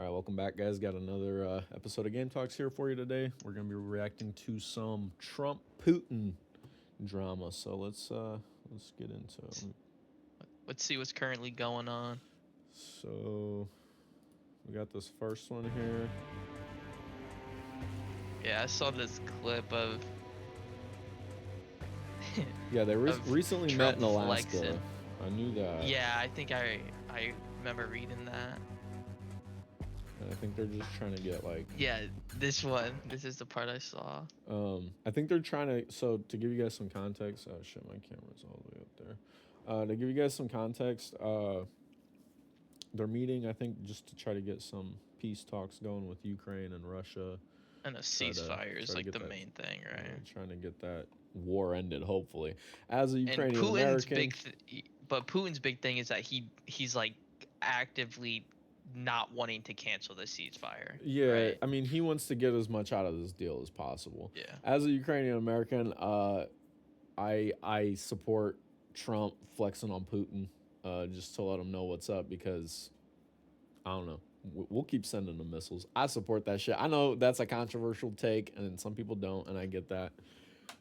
All right, welcome back, guys. Got another episode of Game Talks here for you today. We're gonna be reacting to some Trump Putin drama. So let's get into it. Let's see what's currently going on. So we got this first one here. Yeah, I saw this clip of Yeah, they of recently met Trump in Alaska. flexing. I knew that, Yeah, I think I remember reading that. and I think they're just trying to get like. Yeah, this one. This is the part I saw. I think they're trying to. So to give you guys some context, oh shit, my camera's all the way up there. To give you guys some context, they're meeting, I think, just to try to get some peace talks going with Ukraine and Russia. And a Try to ceasefire is try to like get the that, main thing, right? trying to get that war ended. Hopefully, as a And Ukrainian Putin's American, but Putin's big thing is that he's like actively not wanting to cancel the ceasefire, yeah, right? I mean, he wants to get as much out of this deal as possible. Yeah. As a Ukrainian American, I support Trump flexing on Putin, just to let him know what's up because I don't know. We'll keep sending them missiles. I support that shit. I know that's a controversial take, and some people don't, and I get that.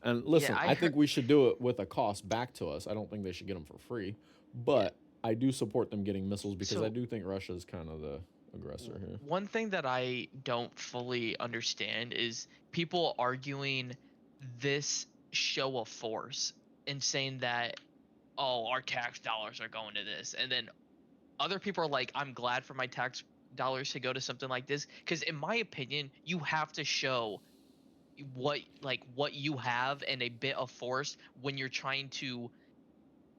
And Yeah, listen, I I heard. think we should do it with a cost back to us. I don't think they should get them for free, Yeah. but I do support them getting missiles because I So do think Russia is kind of the aggressor here. one thing that I don't fully understand is people arguing this show of force and saying that, oh, our tax dollars are going to this. And then other people are like, I'm glad for my tax dollars to go to something like this. Because in my opinion, you have to show what you have and a bit of force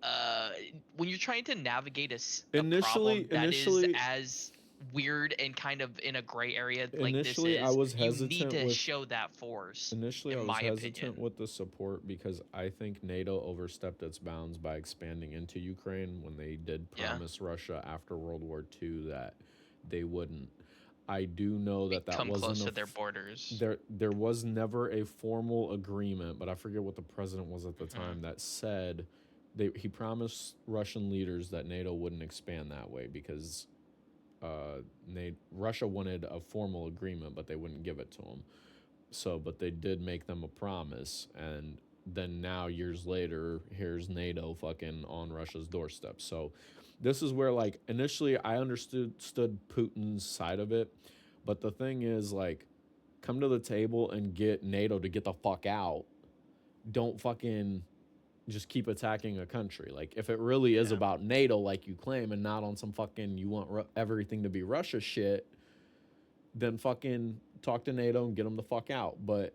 uh when you're trying to navigate a problem that is Initially, as weird and kind of in a gray area like this initially, I is, was you need hesitant to with show that force, Initially, I in was my hesitant opinion. with the support because I think NATO overstepped its bounds by expanding into Ukraine when they did Yeah, promise Russia after World War II that they wouldn't. I do know we that that come wasn't close a to their borders. there was never a formal agreement, but I forget what the president was at the Hmm. time that said he promised Russian leaders that NATO wouldn't expand that way because Russia wanted a formal agreement, but they wouldn't give it to them. So, but they did make them a promise, and then now years later, here's NATO fucking on Russia's doorstep. So, this is where like initially I understood Putin's side of it, but the thing is like, come to the table and get NATO to get the fuck out. Don't fucking just keep attacking a country. Like if it really is Yeah. about NATO, like you claim, and not on some fucking you want everything to be Russia shit, then fucking talk to NATO and get them the fuck out. But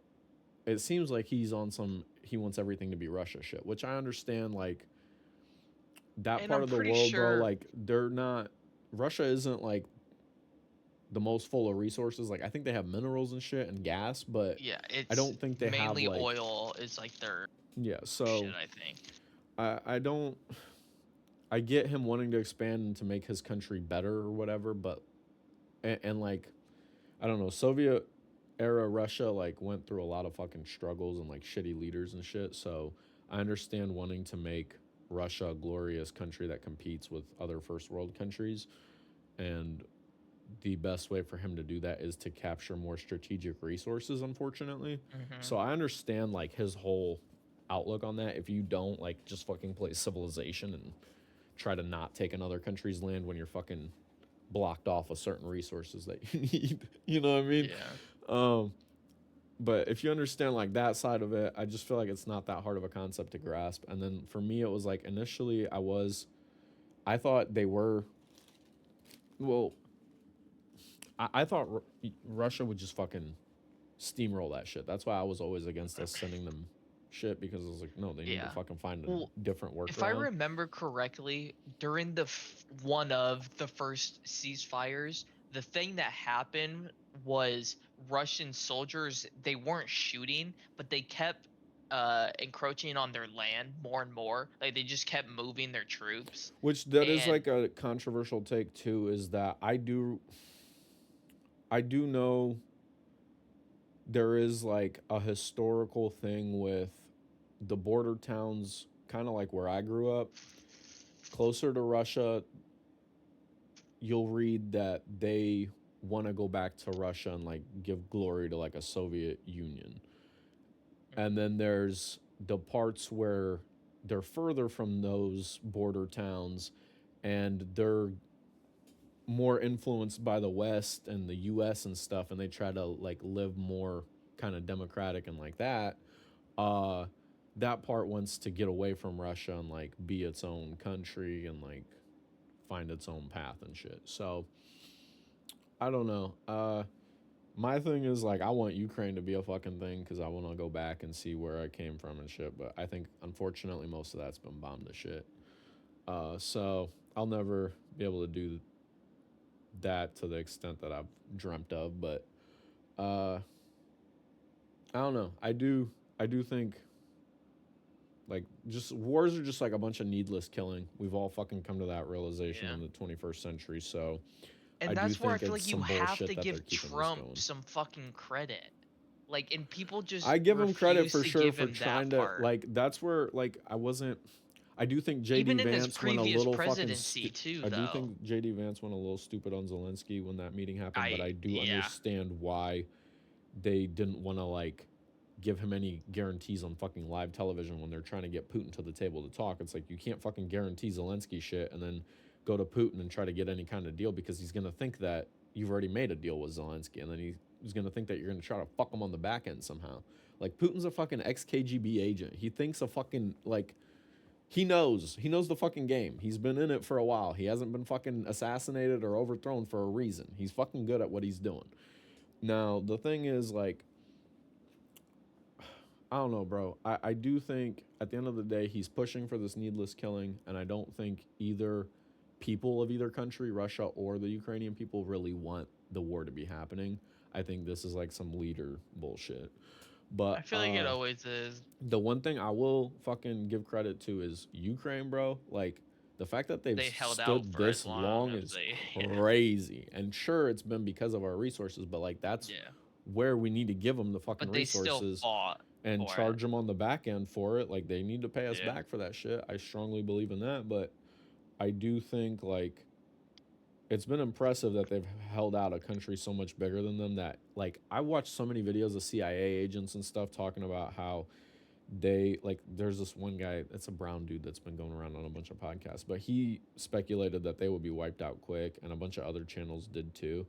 it seems like he's on some he wants everything to be Russia shit, which I understand. Like that And part I'm of the pretty world, bro. sure, Like they're not. Russia isn't like the most full of resources. Like I think they have minerals and shit and gas, but yeah, I it's don't think they have mainly like oil is like their yeah. shit, So I think. I don't. I get him wanting to expand and to make his country better or whatever, but and like I don't know, Soviet era Russia like went through a lot of fucking struggles and like shitty leaders and shit. So I understand wanting to make Russia a glorious country that competes with other first world countries. And the best way for him to do that is to capture more strategic resources, unfortunately. Hmm. So I understand like his whole outlook on that. If you don't like just fucking play civilization and try to not take another country's land when you're fucking blocked off of certain resources that you need. You know what I mean? Yeah. Um, but if you understand like that side of it, I just feel like it's not that hard of a concept to grasp. And then for me, it was like initially I thought they were, well, I thought Russia would just fucking steamroll that shit. That's why I was always against us sending them shit because I was like, no, they need to Yeah. fucking find Well, a different if I workaround. remember correctly, during one of the first ceasefires, the thing that happened was Russian soldiers, they weren't shooting, but they kept encroaching on their land more and more. Like they just kept moving their troops. Which that is And like a controversial take too, is that I do know there is like a historical thing with the border towns, kind of like where I grew up, closer to Russia. You'll read that they want to go back to Russia and like give glory to like a Soviet Union. And then there's the parts where they're further from those border towns and they're more influenced by the West and the US and stuff, and they try to like live more kind of democratic and like that. uh that part wants to get away from Russia and like be its own country and like find its own path and shit. So I don't know. My thing is like I want Ukraine to be a fucking thing because I want to go back and see where I came from and shit. But I think unfortunately most of that's been bombed to shit. So I'll never be able to do that to the extent that I've dreamt of. But uh, I don't know. I do think like just wars are just like a bunch of needless killing. We've all fucking come to that realization Yeah. in the 21st century. So I And do that's where I think feel it's like you some have bullshit to that they're give keeping this Trump going. some fucking credit. Like, and people just I give him credit refuse for to sure give for him that trying to part. like. That's where like I wasn't. I do think JD Even in his Vance went a previous little presidency too, I do though. think JD Vance went a little stupid on Zelensky when that meeting happened, but I do Yeah. understand why they didn't want to like give him any guarantees on fucking live television when they're trying to get Putin to the table to talk. It's like you can't fucking guarantee Zelensky shit and then go to Putin and try to get any kind of deal because he's gonna think that you've already made a deal with Zelensky and then he's gonna think that you're gonna try to fuck him on the back end somehow. Like Putin's a fucking ex KGB agent. He thinks a fucking like he knows the fucking game. He's been in it for a while. He hasn't been fucking assassinated or overthrown for a reason. He's fucking good at what he's doing. Now the thing is like I don't know, bro. I do think at the end of the day, he's pushing for this needless killing, and I don't think either people of either country, Russia or the Ukrainian people, really want the war to be happening. I think this is like some leader bullshit. I But feel like it always is. the one thing I will fucking give credit to is Ukraine, bro. Like the fact that they've They held out stood for as this long long as is they. crazy. And sure, it's been because of our resources, but like that's Yeah. where we need to give them the fucking But they still resources fought and for it. charge them on the back end for it. Like they need to pay us Yeah. back for that shit. I strongly believe in that, but I do think like it's been impressive that they've held out a country so much bigger than them that like I watched so many videos of CIA agents and stuff talking about how they like there's this one guy that's a brown dude that's been going around on a bunch of podcasts, but he speculated that they would be wiped out quick and a bunch of other channels did too.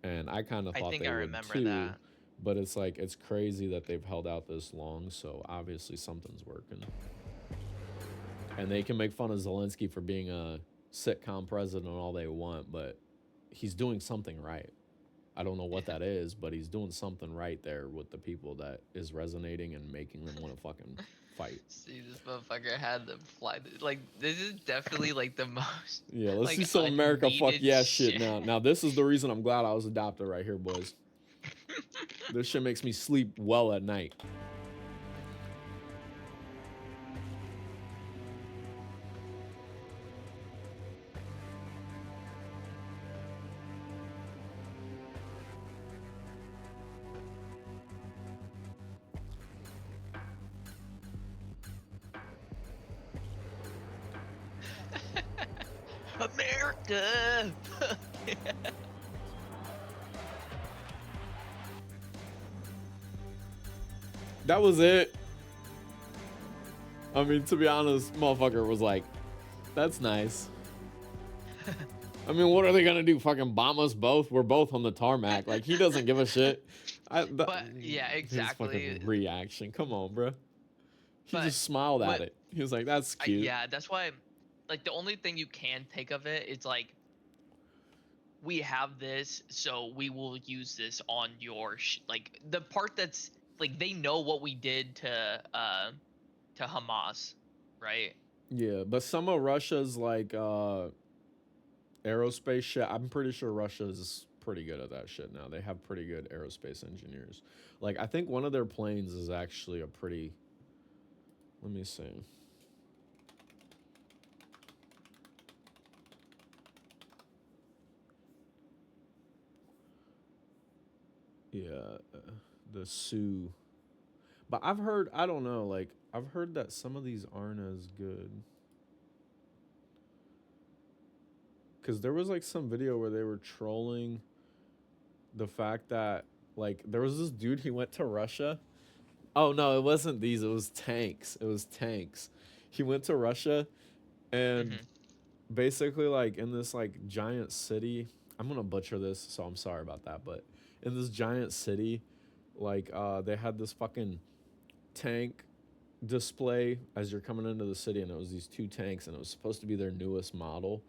And I kind of I thought think they I would remember too, that. but it's like it's crazy that they've held out this long, so obviously something's working. And they can make fun of Zelensky for being a sitcom president all they want, but he's doing something right. I don't know what Yeah. that is, but he's doing something right there with the people that is resonating and making them want to fucking fight. See, this motherfucker had them fly. Like, this is definitely like the most Yeah, let's see like some America fuck unneeded yeah shit shit. now. Now this is the reason I'm glad I was adopted right here, boys. This shit makes me sleep well at night. America. That was it. I mean, to be honest, motherfucker was like, that's nice. I mean, what are they gonna do? Fucking bomb us both? We're both on the tarmac. Like, he doesn't give a shit. But yeah, His exactly. fucking reaction. Come on, bro. He But just smiled at what? it. He was like, that's cute. Yeah, that's why. Like, the only thing you can take of it is like, we have this, so we will use this on your like the part that's like they know what we did to Hamas, right? Yeah, but some of Russia's like aerospace shit, I'm pretty sure Russia's pretty good at that shit now. They have pretty good aerospace engineers. Like I think one of their planes is actually a pretty let me see. Yeah, the Sioux. But I've heard, I don't know, like I've heard that some of these aren't as good. Cuz there was like some video where they were trolling the fact that like there was this dude, he went to Russia. Oh no, it wasn't these. It was tanks. It was tanks. He went to Russia and Hmm. basically like in this like giant city. I'm gonna butcher this, so I'm sorry about that. But in this giant city, like they had this fucking tank display as you're coming into the city, and it was these two tanks, and it was supposed to be their newest model.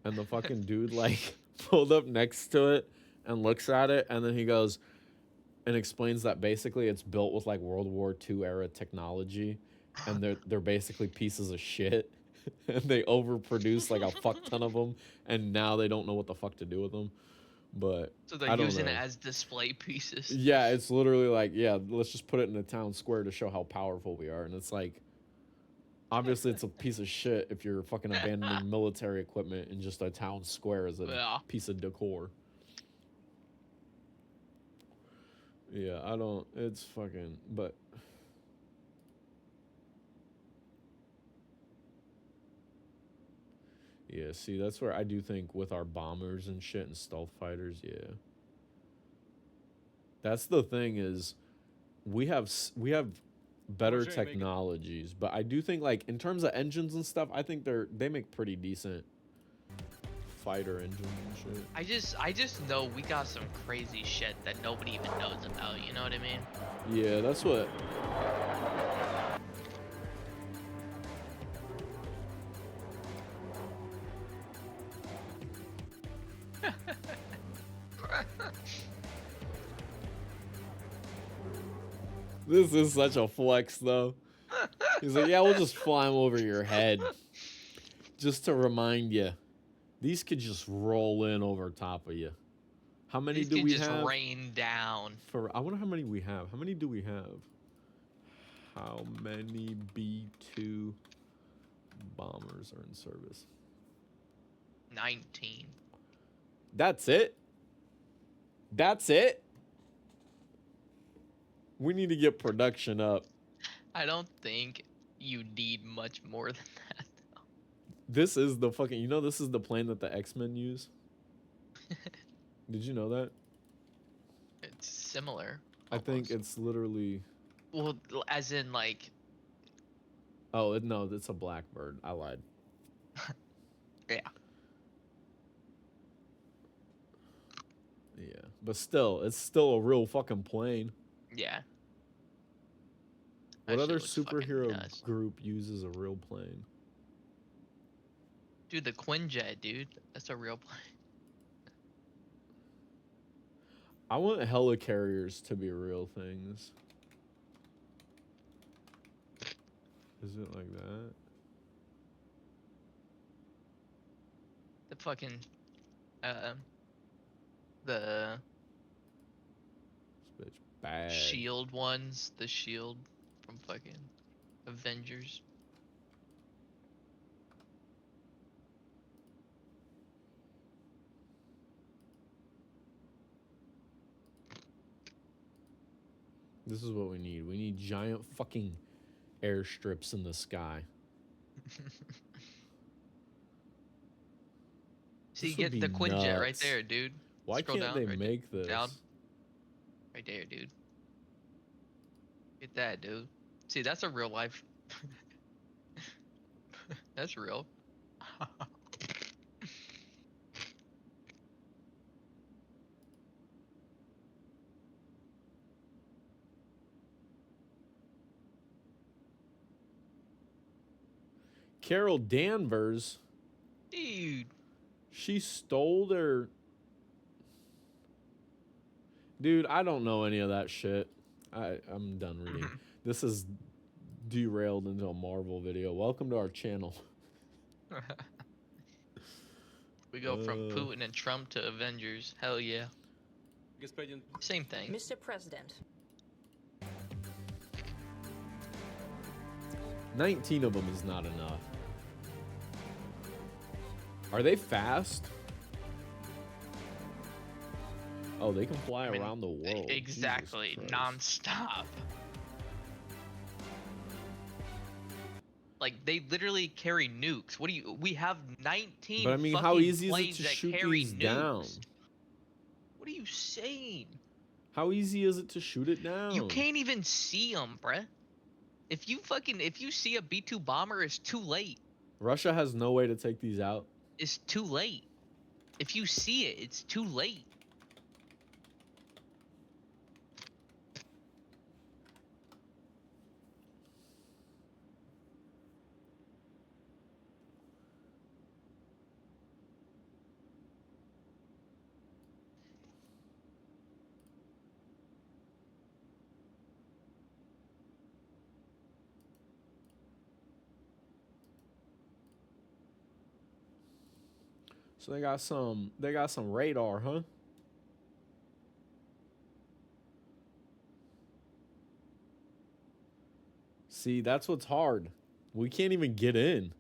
And the fucking dude like pulled up next to it and looks at it, and then he goes and explains that basically it's built with like World War II era technology, and they're basically pieces of shit, and they overproduce like a fuck ton of them, and now they don't know what the fuck to do with them. But So they're I don't using it know. as display pieces. Yeah, it's literally like, yeah, let's just put it in a town square to show how powerful we are, and it's like obviously it's a piece of shit if you're fucking abandoning military equipment in just a town square as a Yeah. piece of decor. Yeah, I don't. It's fucking. But yeah, see, that's where I do think with our bombers and shit and stealth fighters, yeah, that's the thing is we have better technologies, but I do think like in terms of engines and stuff, I think they make pretty decent fighter engines and shit. I just know we got some crazy shit that nobody even knows about. You know what I mean? Yeah, that's what. This is such a flex though. He's like, yeah, we'll just fly them over your head, just to remind you. These could just roll in over top of you. How many These do could we just have? rain down. I wonder how many we have. How many do we have? How many B2 bombers are in service? 19. That's it? That's it? We need to get production up. I don't think you need much more than that. This is the fucking, this is the plane that the X-Men use? Did you know that? It's similar, I think almost. it's literally. Well, as in like, Oh, no, it's a Blackbird. I lied. yeah. Yeah. But still, it's still a real fucking plane. Yeah. What That shit other looks fucking superhero nuts. group uses a real plane? Dude, the Quinjet, dude. That's a real plane. I want helicarriers to be real things. Is it like that? The fucking, uh, the This bitch bad. shield ones. The shield from fucking Avengers. This is what we need. We need giant fucking airstrips in the sky. See, This would get be the Quinjet right nuts. there, dude. Why Scroll can't down, they right make there. this? Down. Right there, dude. Get that, dude. See, that's a real life. That's real. Carol Danvers, Dude. she stole their. Dude, I don't know any of that shit. I'm done reading. This is derailed into a Marvel video. Welcome to our channel. We go from Putin and Trump to Avengers. Hell yeah. Same thing. Mr. President. 19 of them is not enough. Are they fast? Oh, they can fly around the world. Exactly. Non-stop. Like, they literally carry nukes. What do you... We have 19 But I mean, fucking how easy is it planes to that shoot carry these nukes. down? What do you saying? How easy is it to shoot it down? You can't even see them, bruh. If you see a B-2 bomber, it's too late. Russia has no way to take these out. It's too late. If you see it, it's too late. So they got some radar, huh? See, that's what's hard. We can't even get in.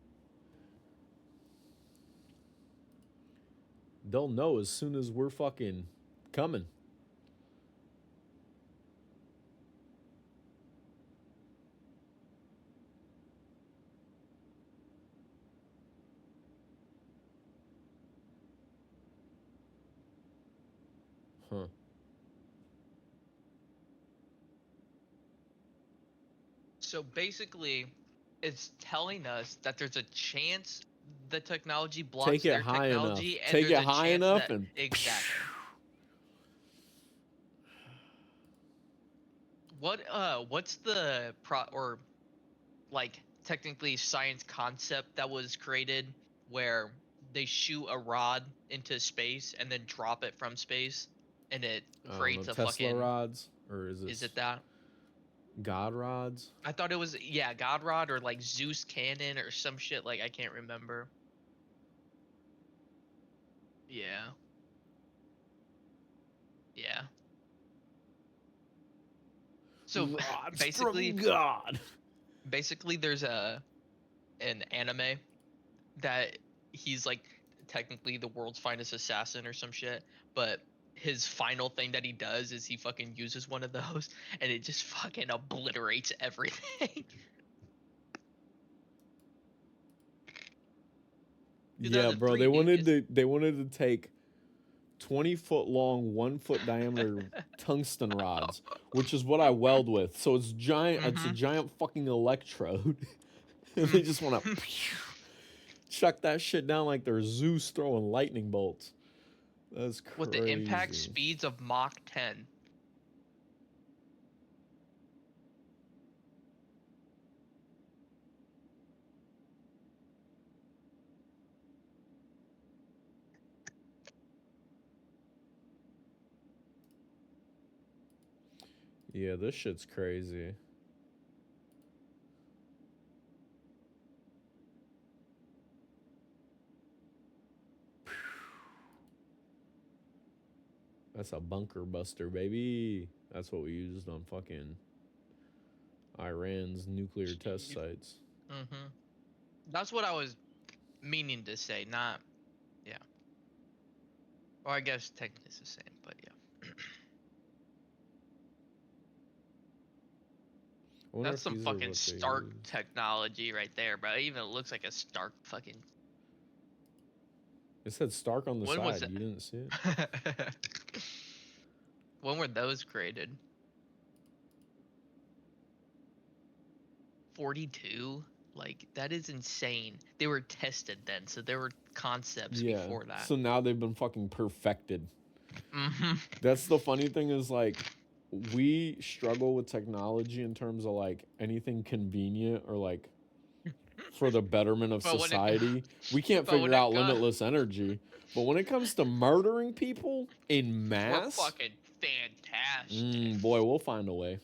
They'll know as soon as we're fucking coming. Huh. So basically, it's telling us that there's a chance the technology blocks Take it their high enough. technology, and Take there's it a high chance enough that and exactly. What's the or like technically science concept that was created where they shoot a rod into space and then drop it from space and it I don't know, creates a Tesla fucking rods or is it that? God rods? I thought it was yeah, God Rod or like Zeus Cannon or some shit like I can't remember. Yeah. Yeah. So Rods basically from God. basically there's an anime that he's like technically the world's finest assassin or some shit, but his final thing that he does is he fucking uses one of those and it just fucking obliterates everything. Yeah, bro. 2003, dude. They wanted to take 20-foot long, 1-foot diameter tungsten rods, which is what I weld with. So it's giant. It's a giant fucking electrode, and they just want to chuck that shit down like they're Zeus throwing lightning bolts. That's crazy. With the impact speeds of Mach 10. Yeah, this shit's crazy. That's a bunker buster, baby. That's what we used on fucking Iran's nuclear test sites. Mm-hmm. That's what I was meaning to say, not yeah. Or I guess technically it's the same, but yeah. That's some fucking Stark technology right there, bro. It even looks like a Stark fucking. It said Stark on the When was side. that? You didn't see it? When were those created? 42? Like, that is insane. They were tested then, so there were concepts before that. So now they've been fucking perfected. Mm-hmm. That's the funny thing is, like, we struggle with technology in terms of, like, anything convenient or, like, for the betterment of society. We can't figure out limitless energy. But when it comes to murdering people in mass, we're fucking fantastic. Boy, we'll find a way.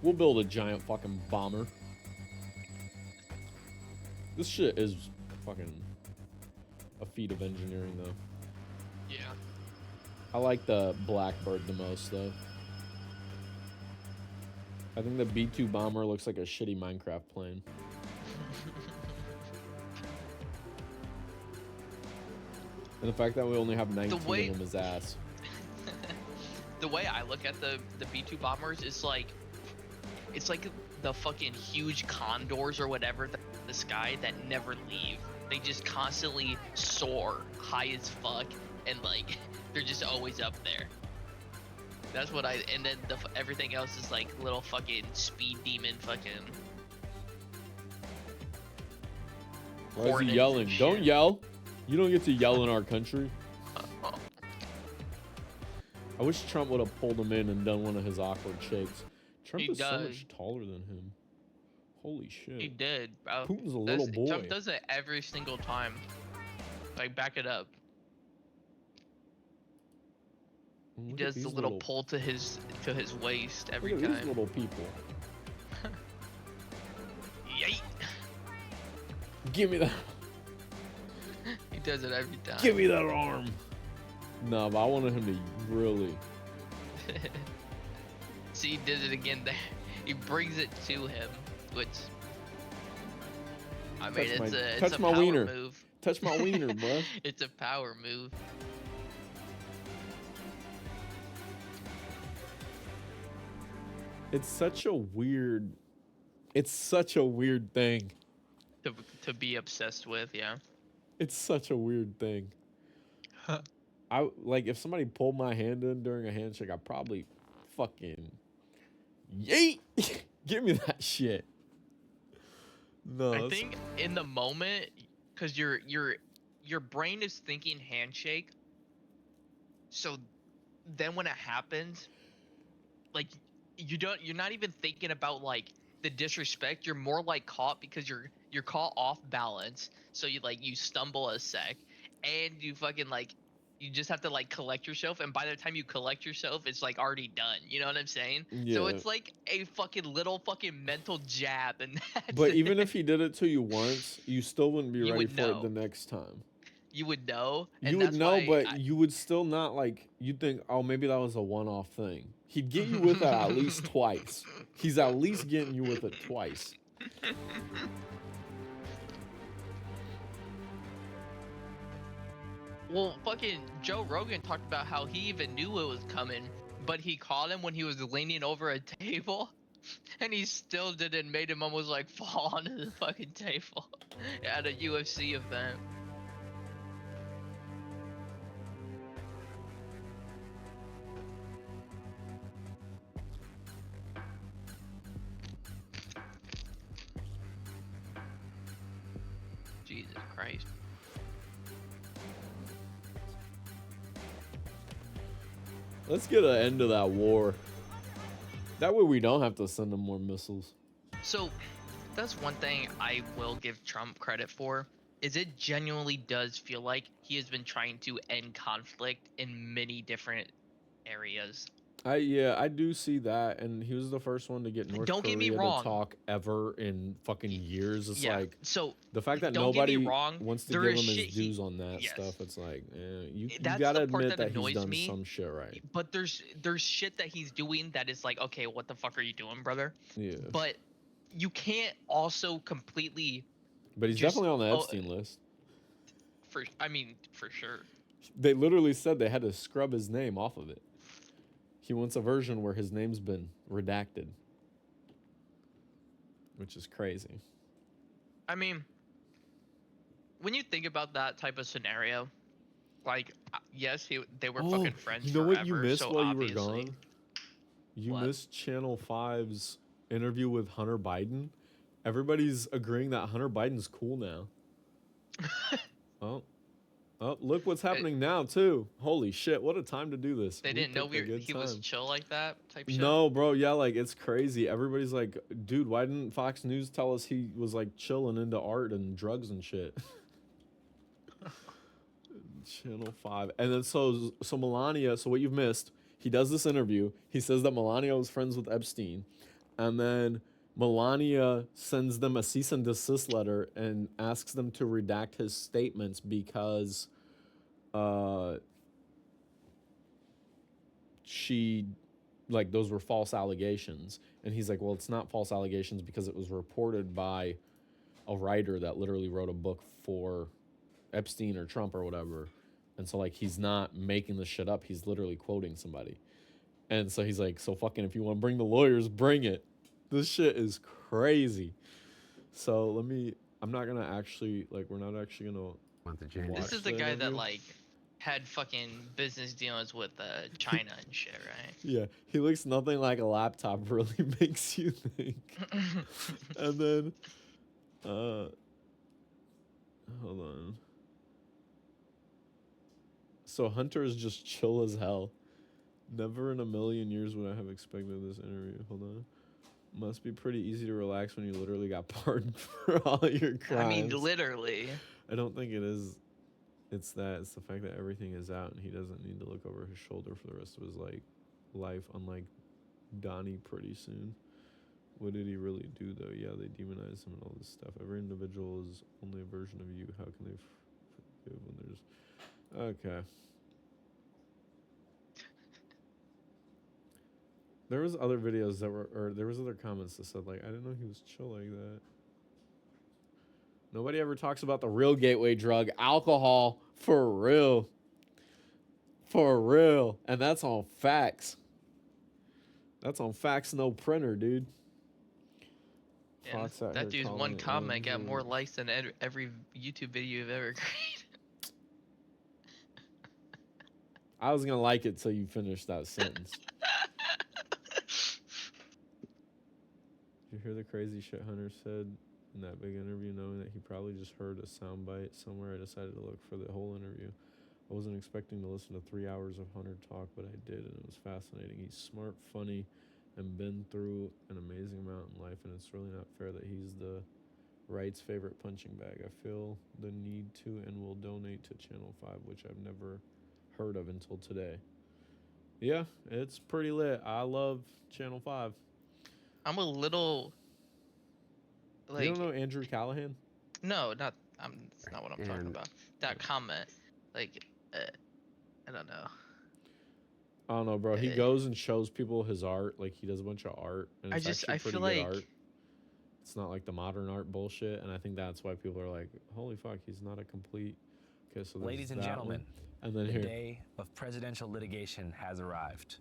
We'll build a giant fucking bomber. This shit is fucking a feat of engineering, though. Yeah. I like the Blackbird the most, though. I think the B-2 bomber looks like a shitty Minecraft plane. And the fact that we only have 19 of them is ass. The way I look at the B-2 bombers is like, it's like the fucking huge condors or whatever in the sky that never leave. They just constantly soar high as fuck, and like they're just always up there. That's what I. And then everything else is like little fucking speed demon fucking. Why is he hornets yelling? and Don't shit. yell. You don't get to yell in our country. I wish Trump would have pulled him in and done one of his awkward shakes. Trump He is so does. much taller than him. Holy shit. He did, bro. Putin's a little boy. Trump does it every single time. Like, back it up. He Look at does the these little pull to his waist every Look at these time. little people. Yay! Give me that. He does it every time. Give me that arm. No, but I wanted him to really. See, he did it again there. He brings it to him, which I mean, it's a my power wiener. move. Touch my wiener, bro. It's a power move. It's such a weird thing. To be obsessed with, yeah. It's such a weird thing. I like if somebody pulled my hand in during a handshake, I'd probably fucking yeet. Give me that shit. No, I think in the moment, because your brain is thinking handshake. So then when it happens, like you're not even thinking about like the disrespect. You're more like caught because you're caught off balance. So you stumble a sec, and you fucking like you just have to like collect yourself, and by the time you collect yourself, it's like already done. You know what I'm saying? Yeah. So it's like a fucking little fucking mental jab, and that's But even it. if he did it to you once, you still wouldn't be You ready would for it the know. next time. You would know, and You would that's know, why but you would still not like. You'd think, oh, maybe that was a one-off thing. He'd get you with it at least twice. He's at least getting you with it twice. Well, fucking Joe Rogan talked about how he even knew it was coming, but he caught him when he was leaning over a table, and he still didn't. Made him almost like fall onto the fucking table at a UFC event. Jesus Christ. Let's get an end to that war. That way we don't have to send them more missiles. So, that's one thing I will give Trump credit for, is it genuinely does feel like he has been trying to end conflict in many different areas. I do see that, and he was the first one to get North Don't get me Korea to wrong. talk ever in fucking years. It's Yeah. like So the fact that don't get me nobody wrong, wants to there give is him his shit he- dues on that yes. stuff. It's like, you That's gotta the part admit that that he's annoys done me. some shit right. But there's shit that he's doing that is like, okay, what the fuck are you doing, brother? Yeah. But you can't also completely But he's just- definitely on the Epstein list. for sure. They literally said they had to scrub his name off of it. He wants a version where his name's been redacted, which is crazy. I mean, when you think about that type of scenario, like, yes, they were fucking friends You know forever. what you missed so while you obviously, were gone? You What? missed Channel 5's interview with Hunter Biden. Everybody's agreeing that Hunter Biden's cool now. Oh, look what's happening now too. Holy shit, what a time to do this. They We didn't know picked a good he was time. chill like that type shit. No, bro, yeah, like it's crazy. Everybody's like, dude, why didn't Fox News tell us he was like chilling into art and drugs and shit? Channel 5. And then so Melania, so what you've missed, he does this interview. He says that Melania was friends with Epstein. And then Melania sends them a cease and desist letter and asks them to redact his statements because she, like, those were false allegations. And he's like, well, it's not false allegations because it was reported by a writer that literally wrote a book for Epstein or Trump or whatever. And so, like, he's not making this shit up. He's literally quoting somebody. And so he's like, so fucking if you want to bring the lawyers, bring it. This shit is crazy. So let me I'm not gonna actually like. We're not actually gonna Want the This January. is the the guy that interview. like had fucking business dealings with China and shit, right? Yeah, he looks nothing like a laptop. Really makes you think. And then, hold on. So Hunter is just chill as hell. Never in a million years would I have expected this interview. Hold on. Must be pretty easy to relax when you literally got pardoned for all your crimes. I mean, literally. I don't think it is. It's that. It's the fact that everything is out and he doesn't need to look over his shoulder for the rest of his life. Unlike Donnie, pretty soon. What did he really do though? Yeah, they demonize him and all this stuff. Every individual is only a version of you. How can they forgive when there's? Okay. There was other videos that were, or there was other comments that said like, I didn't know he was chill like that. Nobody ever talks about the real gateway drug, alcohol, for real. For real. And that's on facts. That's on facts, no printer, dude. And that dude's one comment got more likes than every YouTube video you've ever created. I was gonna like it till you finished that sentence. Did you hear the crazy shit Hunter said in that big interview, knowing that he probably just heard a soundbite somewhere? I decided to look for the whole interview. I wasn't expecting to listen to 3 hours of Hunter talk, but I did, and it was fascinating. He's smart, funny, and been through an amazing amount in life, and it's really not fair that he's the right's favorite punching bag. I feel the need to and will donate to Channel 5, which I've never heard of until today. Yeah, it's pretty lit. I love Channel 5. I'm a little like, you don't know Andrew Callahan? No, not. That's not what I'm talking about. That comment, like, I don't know. I don't know, bro. He goes and shows people his art. Like, he does a bunch of art, and it's actually pretty good art. It's not like the modern art bullshit, and I think that's why people are like, "Holy fuck, he's not a complete." Okay, so ladies and gentlemen, and then the here, day of presidential litigation has arrived.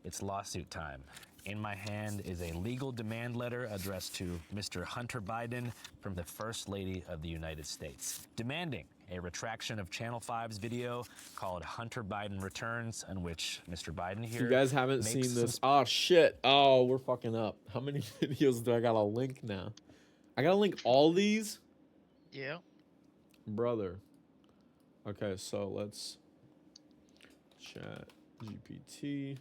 It's lawsuit time. In my hand is a legal demand letter addressed to Mr. Hunter Biden from the First Lady of the United States, demanding a retraction of Channel 5's video called Hunter Biden Returns, in which Mr. Biden here. If you guys haven't seen this, oh shit, oh, we're fucking up. How many videos do I gotta link now? I gotta link all these? Yeah. Brother. Okay, so let's chat GPT.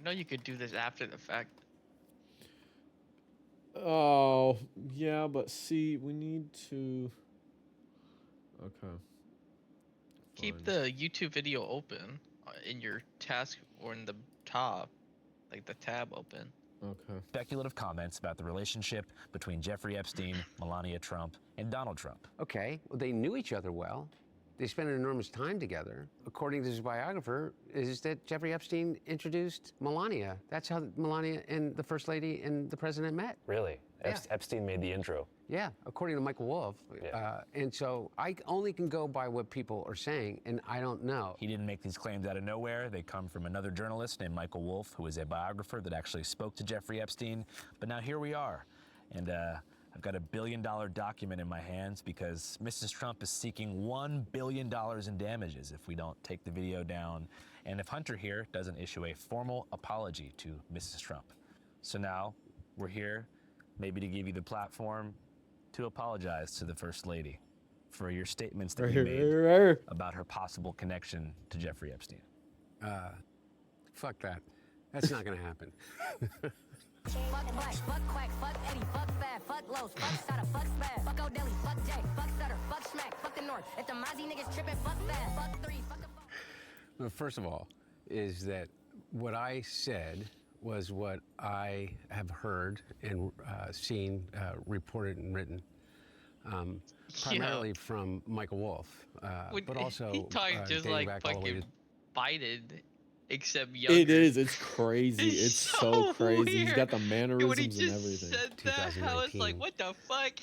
You know, you could do this after the fact. Oh, yeah, but see, we need to... Okay. Keep the YouTube video open in your task or in the top, like the tab open. Okay. Speculative comments about the relationship between Jeffrey Epstein, Melania Trump, and Donald Trump. Okay, well, they knew each other well. They spent an enormous time together. According to his biographer, is that Jeffrey Epstein introduced Melania. That's how Melania and the First Lady and the President met. Really? Yeah. Epstein made the intro. Yeah, according to Michael Wolff. Yeah. And so I only can go by what people are saying, and I don't know. He didn't make these claims out of nowhere. They come from another journalist named Michael Wolff, who is a biographer that actually spoke to Jeffrey Epstein. But now here we are. And I've got $1 billion document in my hands because Mrs. Trump is seeking $1 billion in damages if we don't take the video down and if Hunter here doesn't issue a formal apology to Mrs. Trump. So now we're here maybe to give you the platform to apologize to the First Lady for your statements that you made about her possible connection to Jeffrey Epstein. Fuck that. That's not going to happen. Fuck Black, fuck Quack, fuck Eddie, fuck Fab, fuck Los, fuck Sada, fuck Spaz, fuck O'Delly, fuck Jay, fuck Sutter, fuck Smack, fuck the North. If the Mozzie niggas trippin', fuck Fab, fuck 3, fuck the fuck. Well, first of all, is that what I said was what I have heard and seen reported and written, primarily from Michael Wolff, but also he talked just dating like back all the way fucking to Biden, except younger. It is. It's crazy. It's so crazy. He's weird. got the When he mannerisms and just everything. said that, I was like, 2019. what the fuck?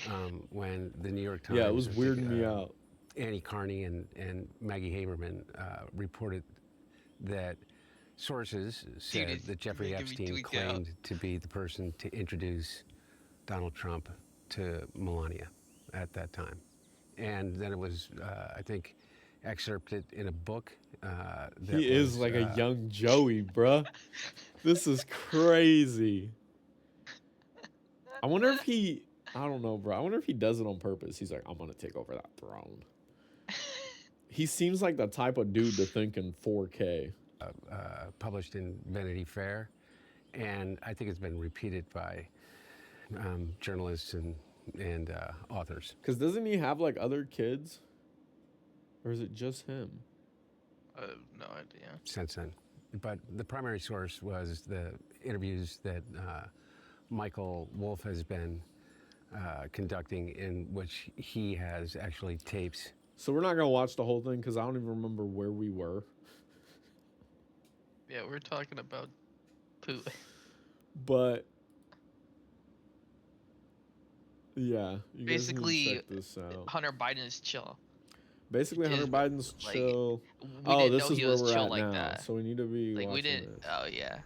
when the New York Times, Yeah, it was I weirding think, me out. Annie Carney and Maggie Haberman reported that sources said it's that Jeffrey making me Epstein tweak claimed to be the person to introduce Donald Trump to Melania at that time. And then it was, I think, excerpted in a book. That He is was, like a young Joey, bruh. This is crazy. I wonder if he, I don't know, bro. I wonder if he does it on purpose. He's like, I'm going to take over that throne. He seems like the type of dude to think in 4K. published in Vanity Fair. And I think it's been repeated by journalists and authors. Because doesn't he have like other kids? Or is it just him? No idea. Since then. But the primary source was the interviews that Michael Wolff has been conducting, in which he has actually tapes. So we're not going to watch the whole thing because I don't even remember where we were. Yeah, we're talking about Putin. But yeah, you guys need to Basically, check this out. Hunter Biden is chill. Basically, Hunter is, Biden's like, chill. We Oh, didn't this know is he where was we're chill at like now. that. So we need to be Like we watching didn't. this. Oh yeah,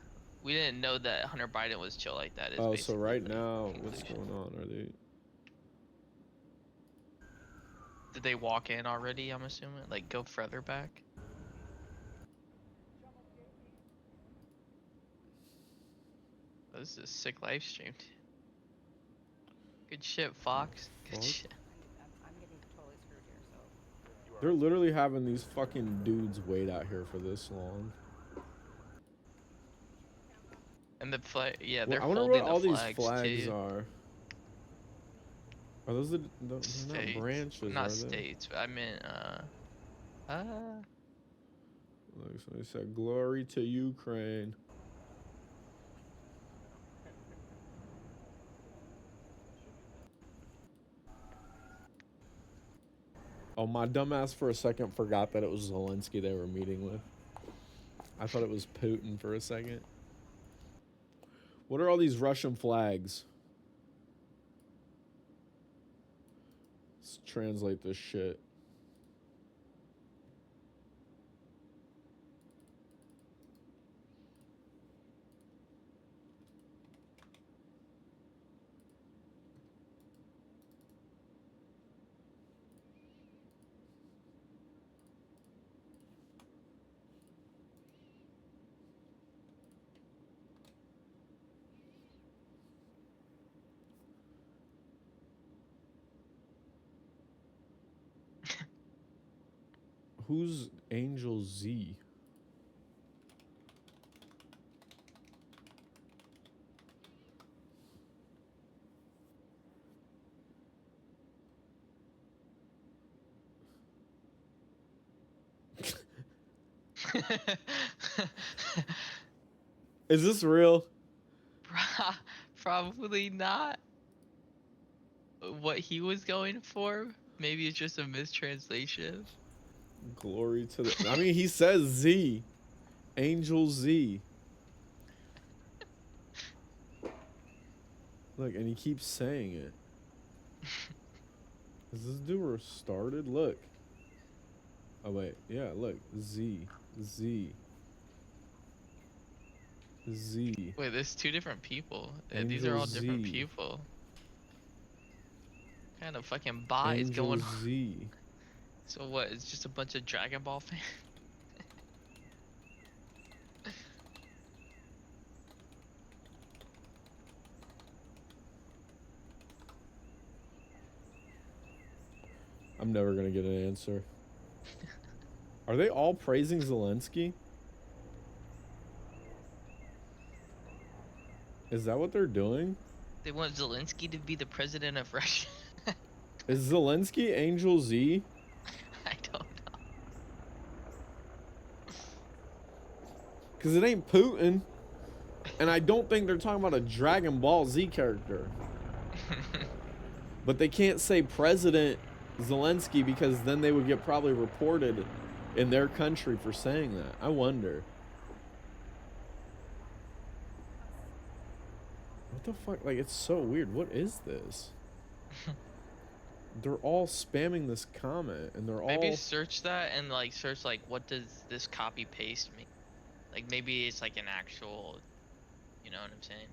we didn't know that Hunter Biden was chill like that. Is Oh, so basically right the now, what's conclusion. going on? Are they? Did they walk in already? I'm assuming. Like go further back. Oh, this is a sick live stream. Good shit, Fox. Good Fuck. shit. I'm getting totally screwed here, so. They're literally having these fucking dudes wait out here for this long. And the flag. Yeah, Well, they're I wonder holding what all the these flags flags too. are. Are those they're not States. branches? Not are they? states. I meant Like somebody said, "Glory to Ukraine." Oh, my dumbass for a second forgot that it was Zelensky they were meeting with. I thought it was Putin for a second. What are all these Russian flags? Let's translate this shit. Who's Angel Z? Is this real? Probably not. What he was going for? Maybe it's just a mistranslation. Glory to the. I mean, he says Z. Angel Z. Look, and he keeps saying it. Is this dude restarted? Look. Oh, wait. Yeah, look. Z. Z. Z. Wait, there's two different people. These are Angel all different Z. people. What kind of fucking bot is Angel going on? Z. So what? It's just a bunch of Dragon Ball fans. I'm never gonna get an answer. Are they all praising Zelensky? Is that what they're doing? They want Zelensky to be the president of Russia. Is Zelensky Angel Z? I don't know. Because it ain't Putin. And I don't think they're talking about a Dragon Ball Z character. But they can't say President Zelensky because then they would get probably reported in their country for saying that. I wonder. What the fuck? Like, it's so weird. What is this? They're all spamming this comment, and they're Maybe all... search that and like search like what does this copy paste mean? Like maybe it's like an actual, you know what I'm saying?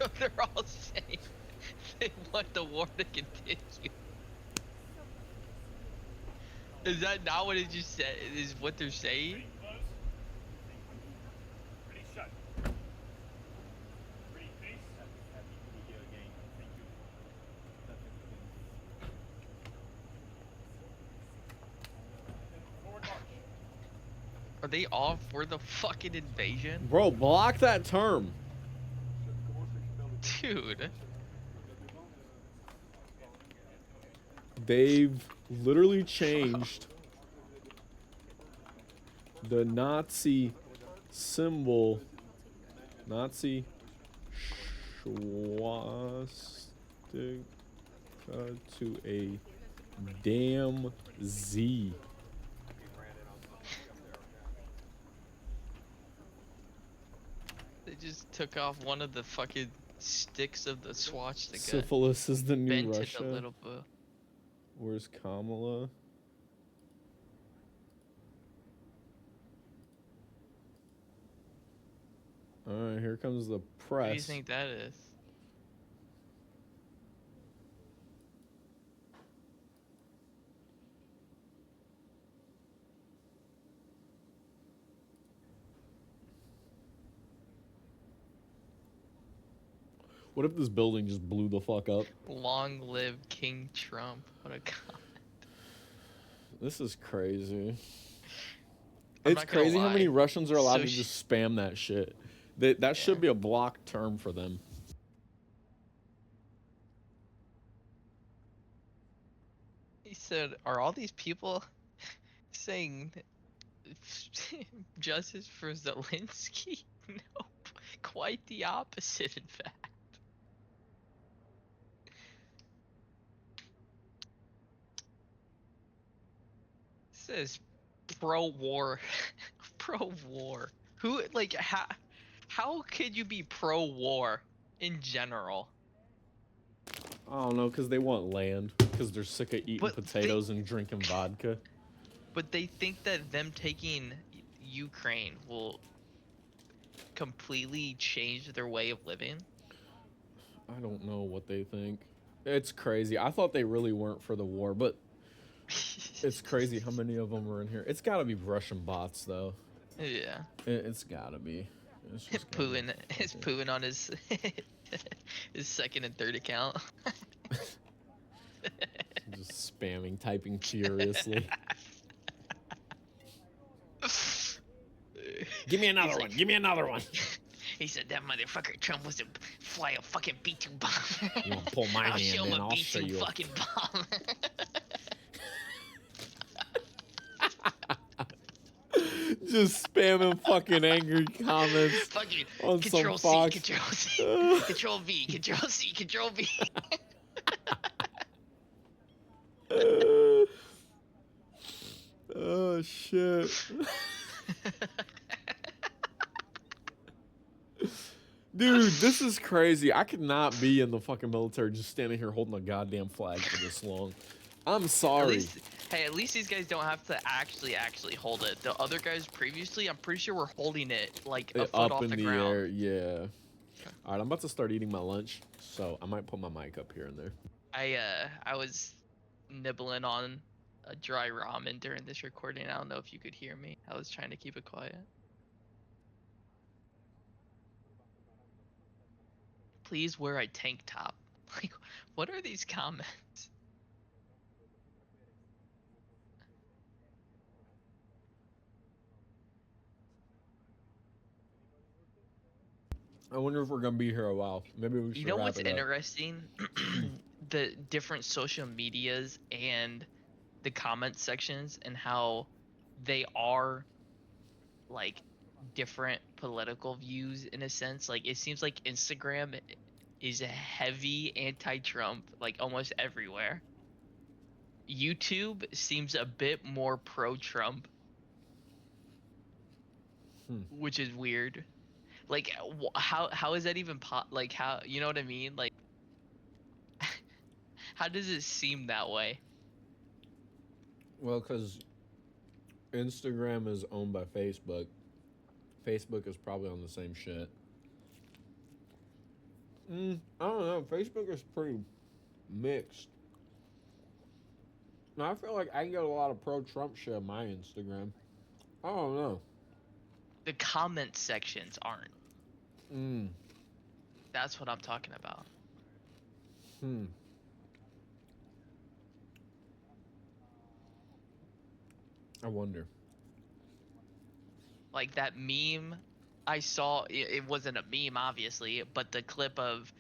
Yo, they're all saying they want the war to continue. Is that not what it just said? Is what they're saying? Are they all for the fucking invasion? Bro, block that term. Dude. They've literally changed the Nazi symbol, Nazi swastika, to a damn Z. They just took off one of the fucking sticks of the swastika. Syphilis is the new Bent it Russia. a little bit. Where's Kamala? Alright, here comes the press. What do you think that is? What if this building just blew the fuck up? Long live King Trump. What a comment. This is crazy. I'm It's not gonna crazy how many lie. Russians are allowed So to just spam that shit. That should be a blocked term for them. He said, are all these people saying justice for Zelensky? Nope. Quite the opposite, in fact. It says pro-war. Pro-war. Who, like, how could you be pro-war in general? I don't know, because they want land. Because they're sick of eating But potatoes and drinking vodka. But they think that them taking Ukraine will completely change their way of living. I don't know what they think. It's crazy. I thought they really weren't for the war, but it's crazy how many of them are in here. It's got to be Russian bots, though. Yeah. It's got to be. It's just gotta be Putin is fucking- Putin on his his second and third account. Just spamming, typing furiously. Give me another He's one. like- Give me another one. He said that motherfucker Trump was to fly a fucking B-2 bomb. You want to pull my I'll hand show in, him a I'll show B-2 you. fucking bomb. Just spamming fucking angry comments Fucking on some Control C, Fox. Control C, Control V, Control C, Control V. Oh shit. Dude, this is crazy. I could not be in the fucking military just standing here holding a goddamn flag for this long. I'm At sorry. least, hey, at least these guys don't have to actually hold it. The other guys previously, I'm pretty sure were holding it like a foot Up off in the the ground. air, yeah. All right, I'm about to start eating my lunch, so I might put my mic up here and there. I was nibbling on a dry ramen during this recording. I don't know if you could hear me. I was trying to keep it quiet. Please wear a tank top. Like, what are these comments? I wonder if we're gonna be here a while. Maybe we should. You know wrap what's it up. interesting? The different social medias and the comment sections and how they are like different political views in a sense. Like it seems like Instagram is a heavy anti-Trump, like almost everywhere. YouTube seems a bit more pro-Trump, which is weird. Like how is that even like how, you know what I mean? Like how does it seem that way? Well, because Instagram is owned by Facebook. Facebook is probably on the same shit. I don't know. Facebook is pretty mixed. Now, I feel like I get a lot of pro-Trump shit on my Instagram. I don't know. The comment sections aren't. That's what I'm talking about. I wonder. Like that meme I saw, it wasn't a meme obviously, but the clip of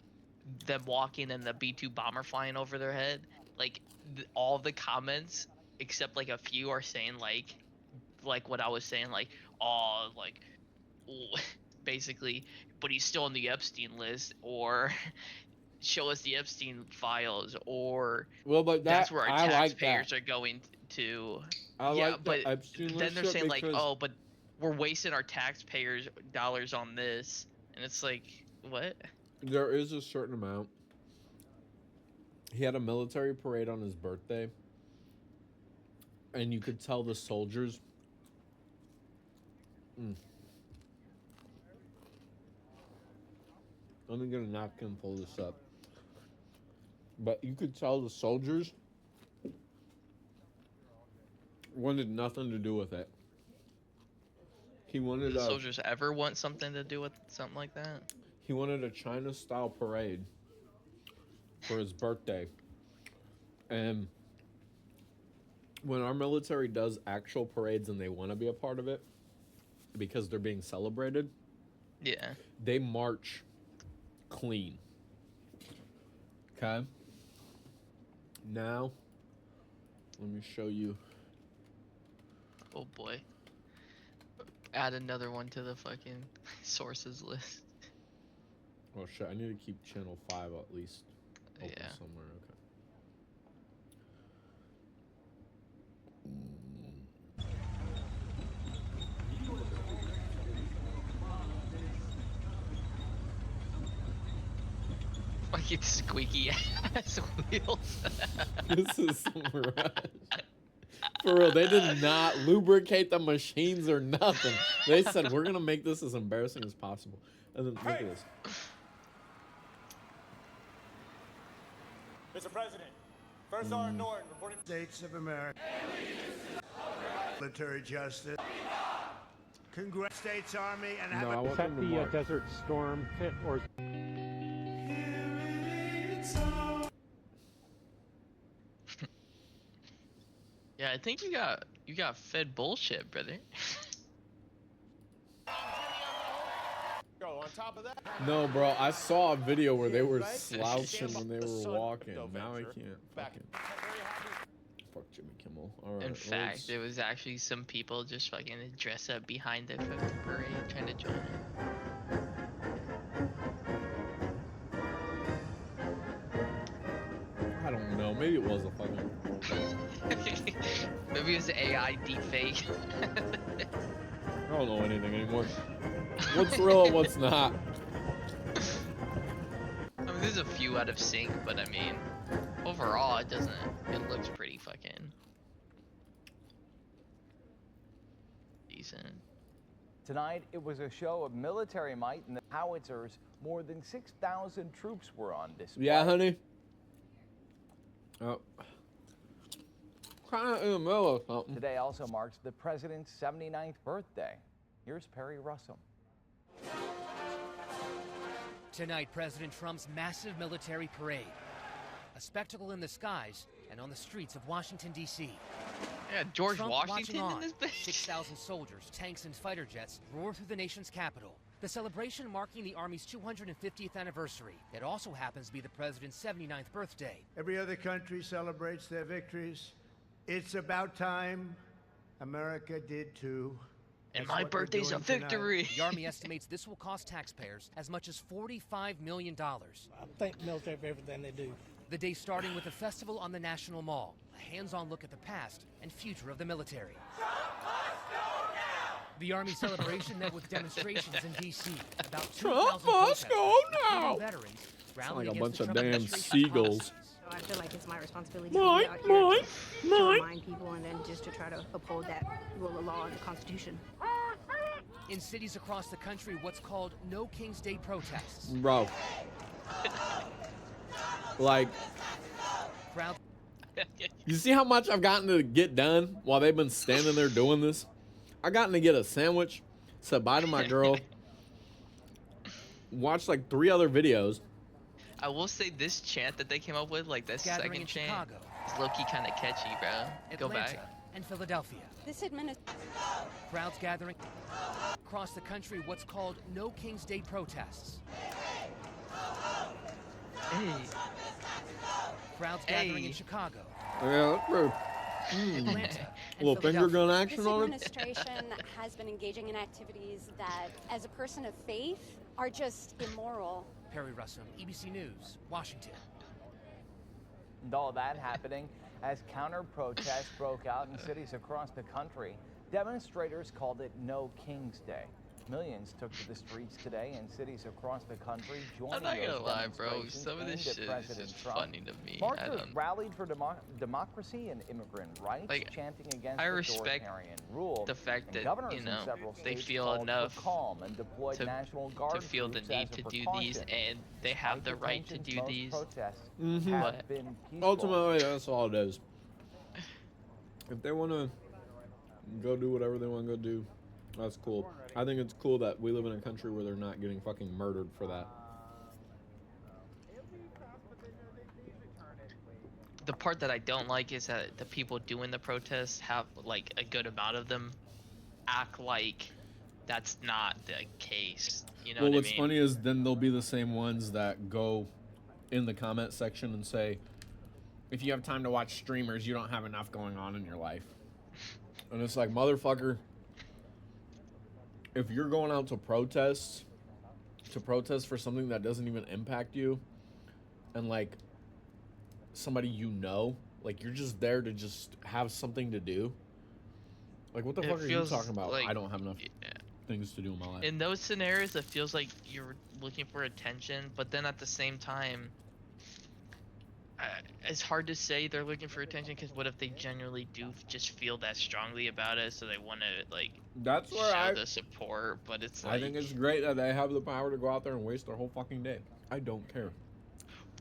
them walking and the B-2 bomber flying over their head, like all the comments except like a few are saying like what I was saying, like, oh, like basically, but he's still on the Epstein list, or show us the Epstein files, or Well, but that's where our I taxpayers like are going to. I Yeah, like but the Epstein then list they're shit saying like, because oh, but we're wasting our taxpayers' dollars on this, and it's like, what? there is a certain amount. He had a military parade on his birthday, and you could tell the soldiers. Let me get a napkin and pull this up. But you could tell the soldiers wanted nothing to do with it. He wanted Do the soldiers ever want something to do with something like that? He wanted a China-style parade for his birthday. And when our military does actual parades and they want to be a part of it because they're being celebrated, Yeah. they march clean. Okay? Now, let me show you. Oh boy. Add another one to the fucking sources list. Oh shit, I need to keep channel 5 at least open somewhere. Okay. Fucking squeaky ass wheels. This is some rush. For real, they did not lubricate the machines or nothing. They said, we're going to make this as embarrassing as possible. And then look at this. Mr. President, First Sergeant Norton reporting States of America. Military justice. Congrats, States Army, and have No, I want them to the march. Desert Storm fit or Yeah, I think you got fed bullshit, brother. Go on top of that. No, bro, I saw a video where they were Right? slouching when they The were sun walking. no Now I venture. can't Back. fucking... Fuck Jimmy Kimmel. All right. In well, fact, let's- there was actually some people just fucking dress up behind the fucking parade trying to join it. I don't know. Maybe it was a fucking... Maybe it was AI deepfake. I don't know anything anymore. What's real and what's not. There's a few out of sync, but I mean, overall, it doesn't. It looks pretty fucking decent. Tonight, it was a show of military might and the howitzers. More than 6,000 troops were on display. Yeah, honey. Oh. Kind of in the middle of something. Today also marks the president's 79th birthday. Here's Perry Russell. Tonight, President Trump's massive military parade. A spectacle in the skies and on the streets of Washington, D.C. Yeah, George Trump Washington watching in this on. bitch. 6,000 soldiers, tanks, and fighter jets roar through the nation's capital. The celebration marking the Army's 250th anniversary. It also happens to be the president's 79th birthday. Every other country celebrates their victories. It's about time America did too. And That's my what we're birthday's a doing tonight. victory. The Army estimates this will cost taxpayers as much as $45 million. I thank the military for everything they do. The day starting with a festival on the National Mall, a hands-on look at the past and future of the military. The Army celebration met with demonstrations in D.C. About 2,000 must go now. veterans Sound rallying like a against bunch the of Trump damn administration's seagulls. policies. I feel like it's my responsibility Mine, to be out here mine, to mine. remind people and then just to try to uphold that rule of law and the Constitution. In cities across the country, what's called No King's Day protests. Bro. Like, Crowds you see how much I've gotten to get done while they've been standing there doing this? I gotten to get a sandwich, said bye to my girl, watched like 3 other videos. I will say this chant that they came up with, like this gathering second in chant, Chicago, is low-key kind of catchy, bro. Go Atlanta, back. and Philadelphia. This administration. Crowds gathering across the country, what's called No King's Day protests. Hey. Crowds gathering in Hey. Chicago, Yeah, that's true. Atlanta, A little finger gun This action on it. administration has been engaging in activities that, as a person of faith, are just immoral. Perry Russell, ABC News, Washington. And all that happening as counter-protests broke out in cities across the country. Demonstrators called it No King's Day. Millions took to the streets today in cities across the country, joining I'm not gonna those lie, bro. demonstrations Some of this aimed at shit is President just Trump. funny to me. Marchers rallied for democracy and immigrant rights, Like, chanting against I respect authoritarian rule. the fact And that, governors you in know, several they states feel called for enough calm and deployed National Guard to feel the troops need as to a do these, precaution. and they have the Despite right to tensions, do most these. protests Mhm. have But been peaceful. Ultimately, that's all it is. If they want to go do whatever they want to go do, that's cool. I think it's cool that we live in a country where they're not getting fucking murdered for that. The part that I don't like is that the people doing the protests have, like, a good amount of them act like that's not the case. You know Well, what I what's mean? funny is then they'll be the same ones that go in the comment section and say, if you have time to watch streamers, you don't have enough going on in your life. And it's like, motherfucker, if you're going out to protest for something that doesn't even impact you, and like somebody you know, like you're just there to just have something to do. Like, what the It fuck are you feels talking about? like- I don't have enough things to do in my life. In those scenarios, it feels like you're looking for attention, but then at the same time, it's hard to say they're looking for attention, because what if they genuinely do just feel that strongly about it, so they want to, like, That's where show I the support, but it's like... I think it's great that they have the power to go out there and waste their whole fucking day. I don't care.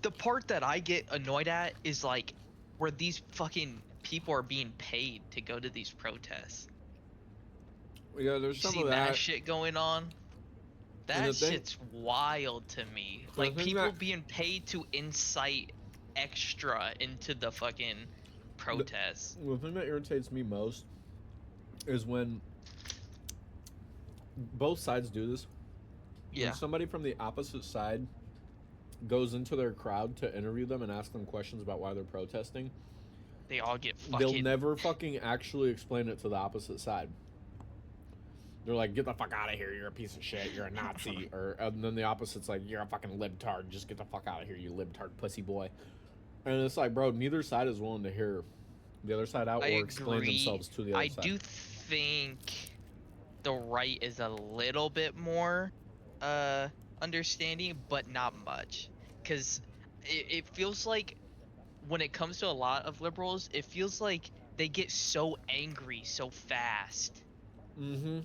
The part that I get annoyed at is, like, where these fucking people are being paid to go to these protests. Yeah, there's You some see of that that. shit going on? And the That thing- shit's wild to me. The Like, thing people that- being paid to incite extra into the fucking protests. The thing that irritates me most is when both sides do this. Yeah. When somebody from the opposite side goes into their crowd to interview them and ask them questions about why they're protesting, They all get they'll fucking... never fucking actually explain it to the opposite side. They're like, get the fuck out of here, you're a piece of shit, you're a Nazi. And then the opposite's like, you're a fucking libtard, just get the fuck out of here, you libtard pussy boy. And it's like, bro, neither side is willing to hear the other side out I or explain agree. themselves to the other I side. do think the right is a little bit more understanding, but not much. because it feels like when it comes to a lot of liberals, it feels like they get so angry so fast. Mm-hmm.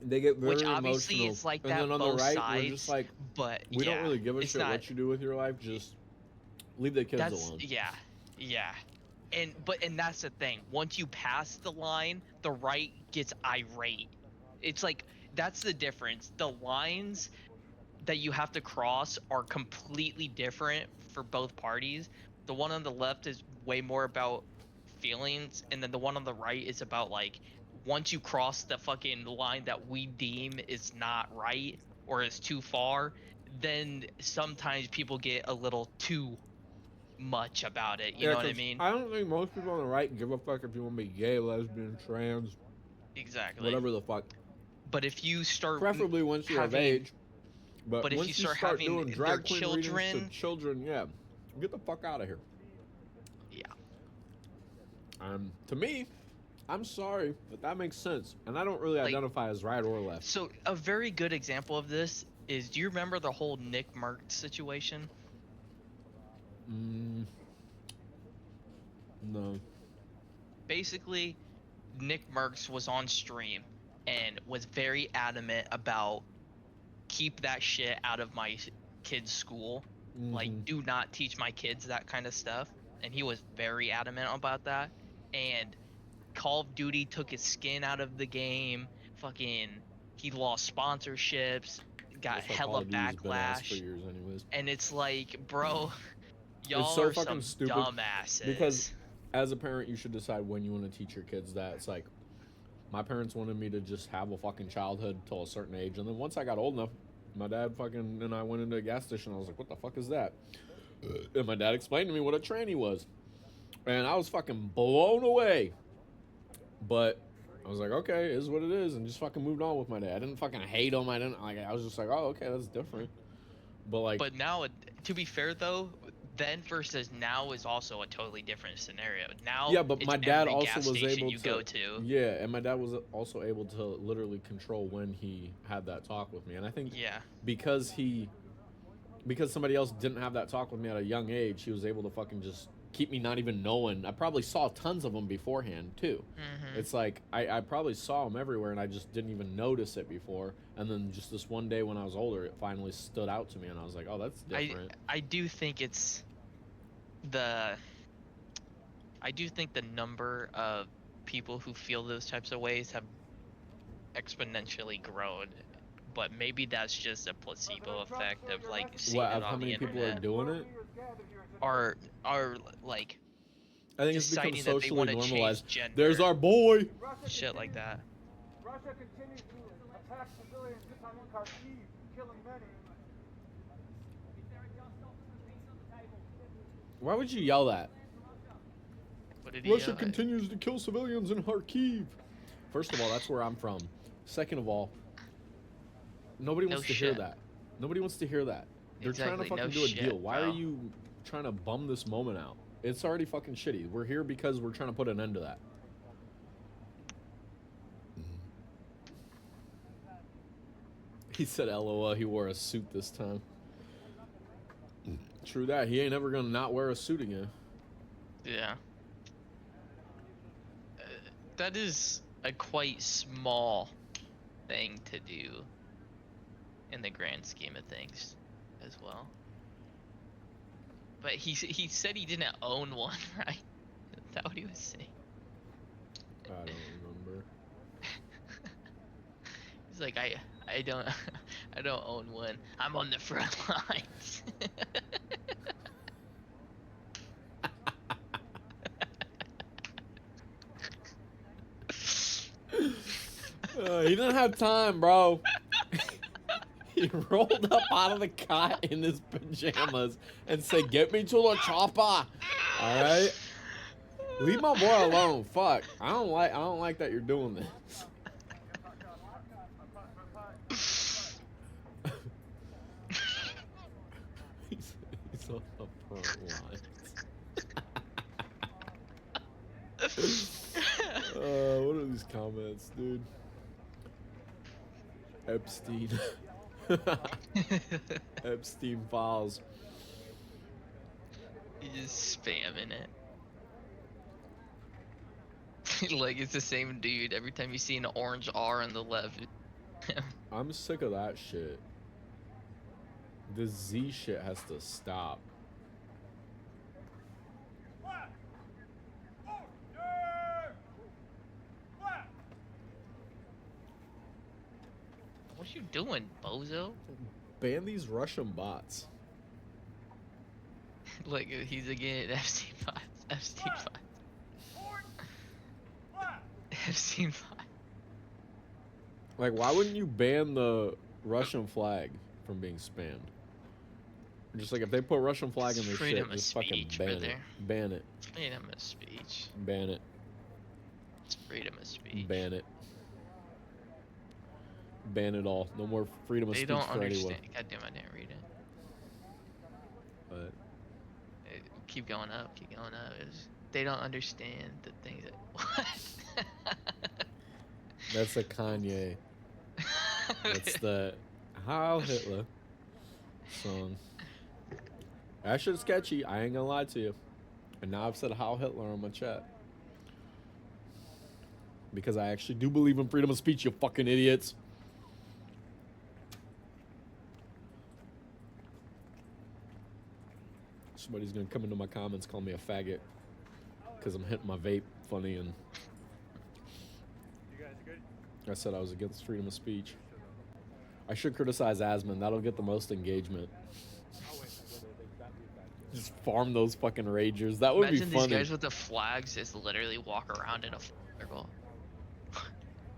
They get very Which obviously emotional. is like And that then on the both right, sides, we're just like, but we don't yeah, really give a it's shit not. what you do with your life. Just leave the kids alone. Yeah. And that's the thing. Once you pass the line, the right gets irate. It's like that's the difference. The lines that you have to cross are completely different for both parties. The one on the left is way more about feelings, and then the one on the right is about like once you cross the fucking line that we deem is not right or is too far, then sometimes people get a little too much about it. You know what I mean? I don't think most people on the right give a fuck if you want to be gay, lesbian, trans, Exactly. whatever the fuck. But if you start preferably once you're of age. But if once you start having doing their drag queen children, readings to children, yeah, get the fuck out of here. Yeah. To me, I'm sorry, but that makes sense, and I don't really identify as right or left. So a very good example of this is, do you remember the whole Nick Merckx situation? No. Basically, Nick Merckx was on stream and was very adamant about keep that shit out of my kids' school. Like, do not teach my kids that kind of stuff. And he was very adamant about that. And Call of Duty took his skin out of the game. Fucking, he lost sponsorships, got hella backlash. For years anyways. And it's like, bro, y'all it's so are fucking some stupid dumbasses. Because as a parent, you should decide when you want to teach your kids that. It's like, my parents wanted me to just have a fucking childhood till a certain age, and then once I got old enough, my dad fucking and I went into a gas station. I was like, what the fuck is that? And my dad explained to me what a tranny was, and I was fucking blown away. But I was like, okay, it is what it is, and just fucking moved on with my dad. I didn't fucking hate him. I was just like, oh, okay, that's different. But now, to be fair though, then versus now is also a totally different scenario. Now, yeah, but my dad also gas was station able you to go to. Yeah, and my dad was also able to literally control when he had that talk with me, and I think because somebody else didn't have that talk with me at a young age, he was able to fucking just keep me not even knowing. I probably saw tons of them beforehand too. It's like I probably saw them everywhere, and I just didn't even notice it before. And then just this one day when I was older, it finally stood out to me, and I was like, oh, that's different. I do think the number of people who feel those types of ways have exponentially grown, but maybe that's just a placebo effect of like seeing it on how many the people internet. are doing it? Are like, I think it's become deciding socially that they normalized. change gender, There's our boy. shit like that. Russia continues to attack civilians, this time in Kharkiv, killing many. Why would you yell that? What did he Russia yell? continues to kill civilians in Kharkiv. First of all, that's where I'm from. Second of all, nobody wants to hear that. Nobody wants to hear that. They're trying to fucking do a deal. Why are you trying to bum this moment out? It's already fucking shitty. We're here because we're trying to put an end to that. He said LOL, he wore a suit this time. True that. He ain't ever gonna not wear a suit again. Yeah. That is a quite small thing to do in the grand scheme of things as well. But he said he didn't own one, right? Is that what he was saying? I don't remember. He's like, I don't I don't own one. I'm on the front lines. He didn't have time, bro. He rolled up out of the cot in his pajamas and said, "Get me to the chopper." All right, leave my boy alone. Fuck, I don't like that you're doing this. he's on the front lines. What are these comments, dude? Epstein. Epstein files. He's just spamming it. Like it's the same dude every time you see an orange R on the left. I'm sick of that shit. The Z shit has to stop. What you doing, bozo? Ban these Russian bots. Like he's again FC bots. FC bots. FC bots. Like, why wouldn't you ban the Russian flag from being spammed? Just like if they put Russian flag in their shit, just fucking ban it. Ban it. Freedom of speech. Ban it. It's freedom of speech. Ban it. Ban it all. No more freedom of speech for anyone. They don't understand. Goddamn, I didn't read it. But keep going up. Keep going up. They don't understand the things that. What? That's a Kanye. That's the Heil Hitler song. That shit's sketchy. I ain't gonna lie to you. And now I've said Heil Hitler on my chat. Because I actually do believe in freedom of speech, you fucking idiots. Somebody's gonna come into my comments, call me a faggot. Because I'm hitting my vape funny and... You guys good? I said I was against freedom of speech. I should criticize Asman. That'll get the most engagement. Just farm those fucking ragers. That would Imagine be funny. These guys with the flags just literally walk around in a circle.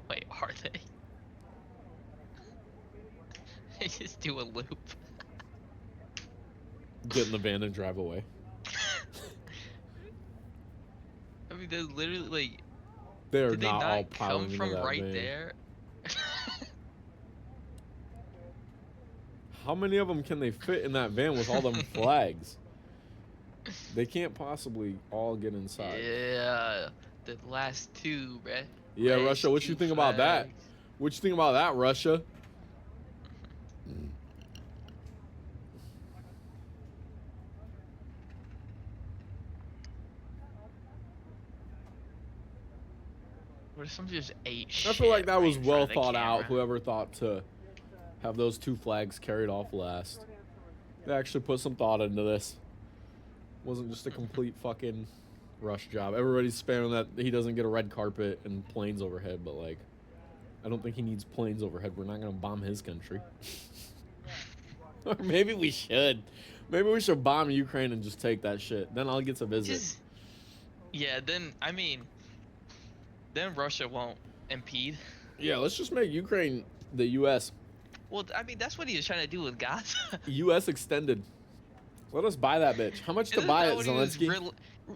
Wait, are they? They just do a loop. Get in the van and drive away. I mean, they're literally like. They're did they not all not piling come into from that right van. there? How many of them can they fit in that van with all them flags? They can't possibly all get inside. Yeah, the last two, bruh. Yeah, Last Russia, what you two think about that? flags. What you think about that, Russia? What if somebody just ate I shit? feel like that right was in front well of the thought out. camera? Whoever thought to have those two flags carried off last. They actually put some thought into this. Wasn't just a complete fucking rush job. Everybody's spamming that he doesn't get a red carpet and planes overhead, but like, I don't think he needs planes overhead. We're not gonna bomb his country. Or maybe we should. Maybe we should bomb Ukraine and just take that shit. Then I'll get to visit. Yeah, then I mean, then Russia won't impede. Yeah, let's just make Ukraine the U.S. Well, I mean, that's what he was trying to do with Gaza. U.S. extended. Let us buy that bitch. How much to buy it, Zelensky?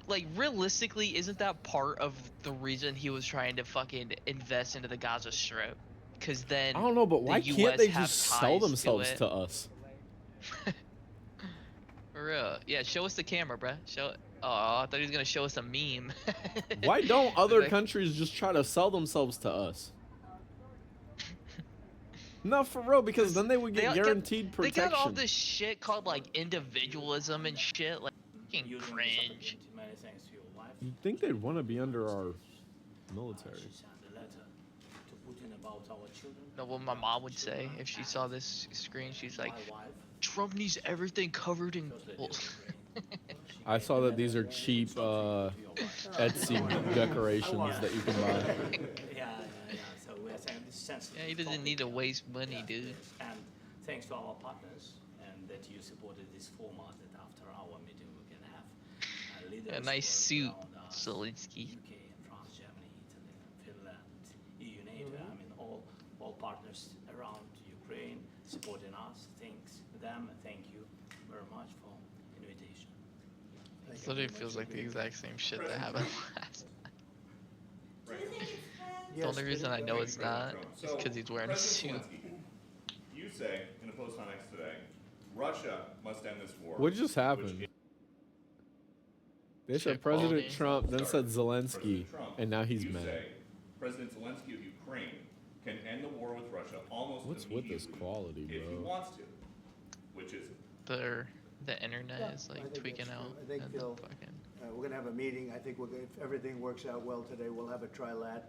Like, realistically, isn't that part of the reason he was trying to fucking invest into the Gaza Strip? Because then I don't know, but why the can't US they have just sell ties themselves it. to us? For real. Yeah, show us the camera, bruh. Show it. Oh, I thought he was gonna show us a meme. Why don't other Like- countries just try to sell themselves to us? No, for real, because then they would get guaranteed They protection. got all this shit called like individualism and shit. Like, fucking cringe. You'd think they'd want to be under our military. Know what my mom would say if she saw this screen? She's like, Trump needs everything covered in gold. I saw that these are cheap Etsy decorations that you can buy. So we are saying this sensitive. Yeah, he doesn't need to waste money, dude. And thanks to our partners and that you supported this format that after our meeting we can have leaders. A nice suit, around us, Zelensky. UK and France, Germany, Italy, Finland, EU, NATO. I mean all partners around Ukraine supporting us. Thanks to them and thank you very much for invitation. It literally feels like the exact same shit that happened last. The only reason I know it's not is because he's wearing a suit. You say in a post on X today, Russia must end this war. What just happened? They said President Trump, then said Zelensky, and now he's You mad. say President Zelensky of Ukraine can end the war with Russia almost What's with this immediately quality, if he bro? wants to, which is They're The internet is I like think tweaking that's true. out. I think and the they'll, fucking... we're going to have a meeting. I think if everything works out well today, we'll have a trilat.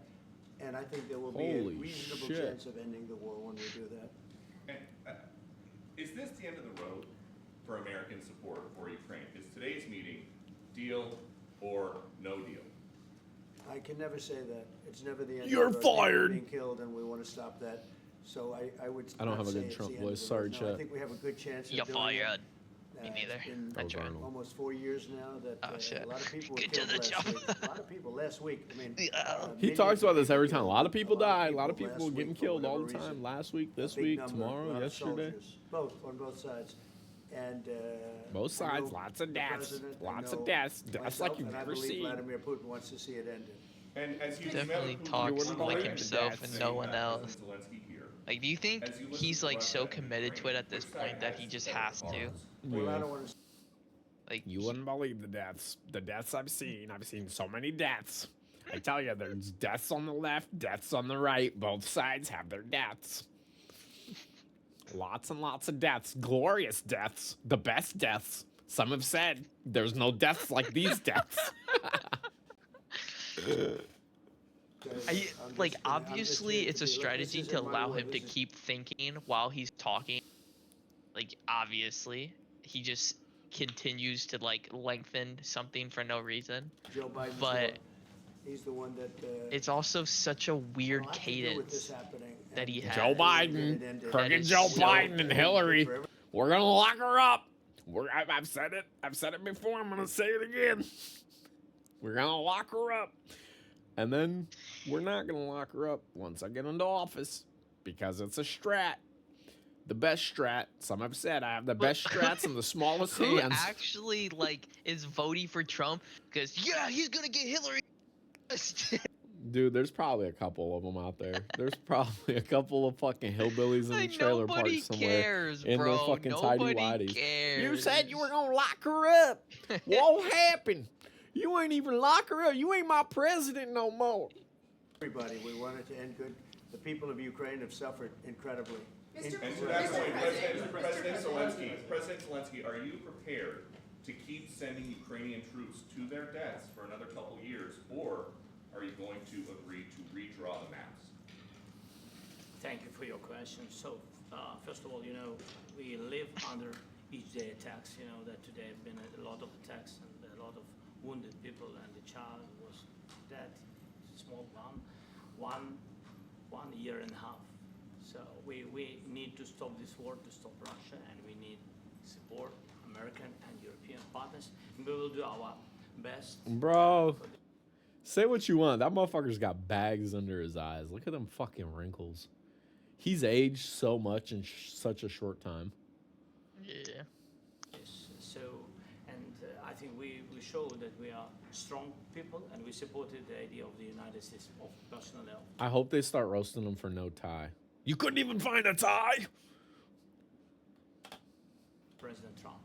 And I think there will be Holy a reasonable shit. chance of ending the war when we do that. And is this the end of the road for American support for Ukraine? Is today's meeting deal or no deal? I can never say that. It's never the end. You're of the road. People are fired. being killed, and we want to stop that. So I would. I don't not have a say good it's Trump the end of voice. the Sorry, road. No, I chat. think we have a good chance of You're doing it. fired. Me neither. It's been I tried. almost 4 years now that Oh, shit. a lot of people were Get to killed the last jump. week. A lot of people last week. I mean, He millions talks of about this people every time. A killed. lot of people die. A lot of last people getting week for killed all the whatever time. reason. Last week, A this big week, number, a tomorrow, lot of yesterday. soldiers, both on both sides. And Both I know sides, lots of the deaths. president, I Lots of know deaths. Deaths myself, like you've and I never believe seen. Vladimir Putin wants to see it ended. And as you Definitely met talks Putin, like you himself had and no one President else. Zelensky here. Like, do you think As you listen he's to like Russia so and committed to it Ukraine, at this which side point that he has just better has to? arms? Well, I Yeah. don't want to. Like, You wouldn't believe the deaths. The deaths I've seen. I've seen so many deaths. I tell you, there's deaths on the left, deaths on the right. Both sides have their deaths. Lots and lots of deaths. Glorious deaths. The best deaths. Some have said there's no deaths like these deaths. like obviously it's a strategy to allow him to keep thinking while he's talking. Like obviously, he just continues to like lengthen something for no reason. Joe Biden's But he's the one that. it's also such a weird lot to do with this cadence happening, that he and, has. Joe Biden, crooked Joe Biden and Hillary. We're gonna lock her up. I've said it. I've said it before. I'm gonna say it again. We're gonna lock her up, and then we're not gonna lock her up once I get into office because it's a strat. The best strat. Some have said I have the best strats and the smallest Who hands. actually like is voting for Trump? Because yeah, he's gonna get Hillary. Dude, there's probably a couple of them out there. There's probably a couple of fucking hillbillies in the trailer park somewhere cares, in bro. their fucking Nobody tidy whities. cares. You said you were gonna lock her up. What happened? You ain't even lock her up. You ain't my president no more. Everybody, we want it to end good. The people of Ukraine have suffered incredibly. And to that point, President Zelensky, are you prepared to keep sending Ukrainian troops to their deaths for another couple years, or are you going to agree to redraw the maps? Thank you for your question. So, first of all, we live under each day attacks. You know that today have been a lot of attacks and a lot of wounded people, and the child was dead, small one year and a half. So we need to stop this war, to stop Russia, and we need support American and European partners. And we will do our best. Bro, say what you want. That motherfucker's got bags under his eyes. Look at them fucking wrinkles. He's aged so much in such a short time. Yeah. Yes. So, and I think we show that we are strong people, and we supported the idea of the United States of personal help. I hope they start roasting him for no tie. You couldn't even find a tie? President Trump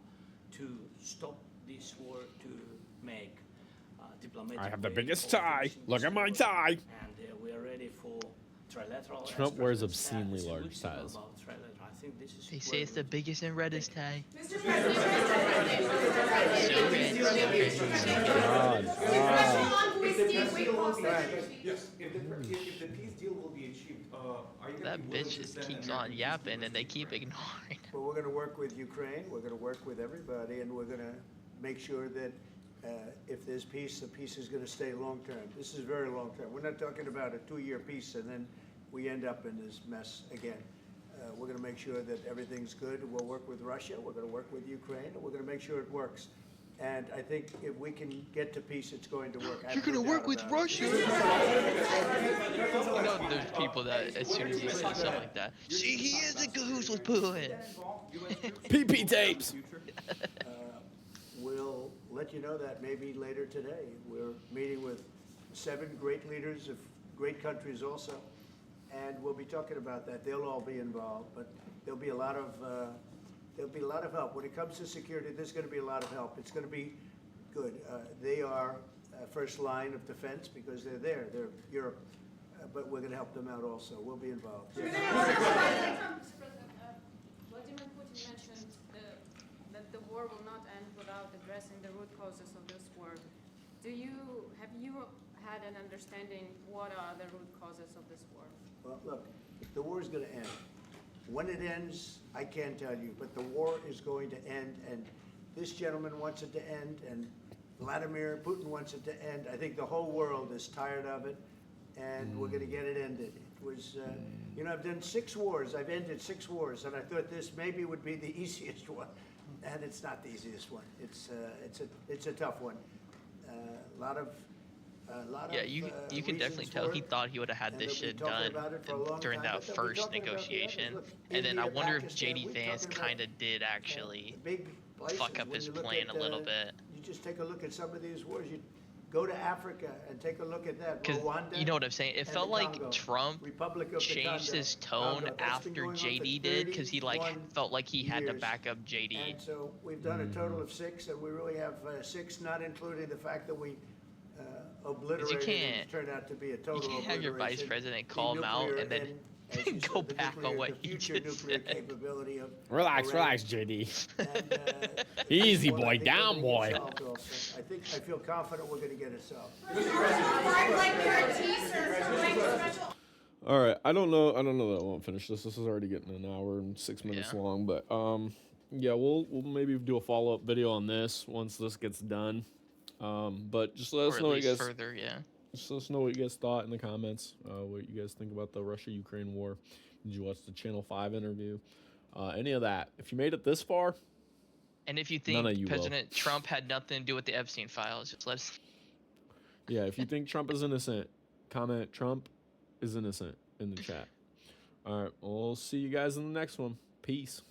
to stop this war, to make diplomatic. I have the way biggest of tie. finishing Look this at my war. tie. And we are ready for trilateral. Trump as wears President said. obscenely So large we'll speak ties. about trilateral. I think this is They say very it's the good. biggest and reddest tie. Mr. President, Yes, if the peace deal will be achieved, are you That bitch just keeps on yapping and they keep ignoring. But we're going to work with Ukraine, we're going to work with everybody, and we're going to make sure that if there's peace, the peace is going to stay long-term. This is very long-term. We're not talking about a 2-year peace and then we end up in this mess again. We're going to make sure that everything's good. We'll work with Russia, we're going to work with Ukraine, and we're going to make sure it works. And I think if we can get to peace, it's going to work. You're gonna work with Russia. You know, there's people that as soon as you say something like that, see, he is in cahoots with Putin. PP tapes. We'll let you know that maybe later today. We're meeting with 7 great leaders of great countries also, and we'll be talking about that. They'll all be involved, but there'll be a lot of help. When it comes to security, there's going to be a lot of help. It's going to be good. They are first line of defense because they're there. They're Europe, but we're going to help them out also. We'll be involved. Mr. President, Vladimir Putin mentioned that the war war will not end without addressing the root causes of this war. Have you had an understanding what are the root causes of this war? Well, look, the war is going to end. When it ends, I can't tell you, but the war is going to end, and this gentleman wants it to end, and Vladimir Putin wants it to end. I think the whole world is tired of it, and we're going to get it ended. It was, you know, I've done 6 wars. I've ended 6 wars, and I thought this maybe would be the easiest one, and it's not the easiest one. It's a tough one. A lot of you can definitely tell he thought he would have had this shit done during that first negotiation, and then I wonder if JD Vance kind of did actually fuck up his plan a little bit. You just take a look at some of these wars. You go to Africa and take a look at that. Because you know what I'm saying? It felt like Congo, Trump changed his tone after JD did, because he felt like he had to back up JD. And so we've done a total of 6, and we really have 6, not including the fact that we obliterated. It turned out to be a total. You can't have your vice president call him out and then go back on what he just said. Relax, JD. Easy, boy. Down, boy. I feel confident we're going to get it solved. All right. I don't know that I won't finish this. This is already getting an hour and 6 minutes long, but yeah, we'll maybe do a follow-up video on this once this gets done. But just let us know what you guys further, Just let us know what you guys thought in the comments. What you guys think about the Russia-Ukraine war? Did you watch the Channel 5 interview? Any of that? If you made it this far, and if you think President Trump had nothing to do with the Epstein files, just let us. Yeah, if you think Trump is innocent, comment Trump is innocent in the chat. All right, we'll see you guys in the next one. Peace.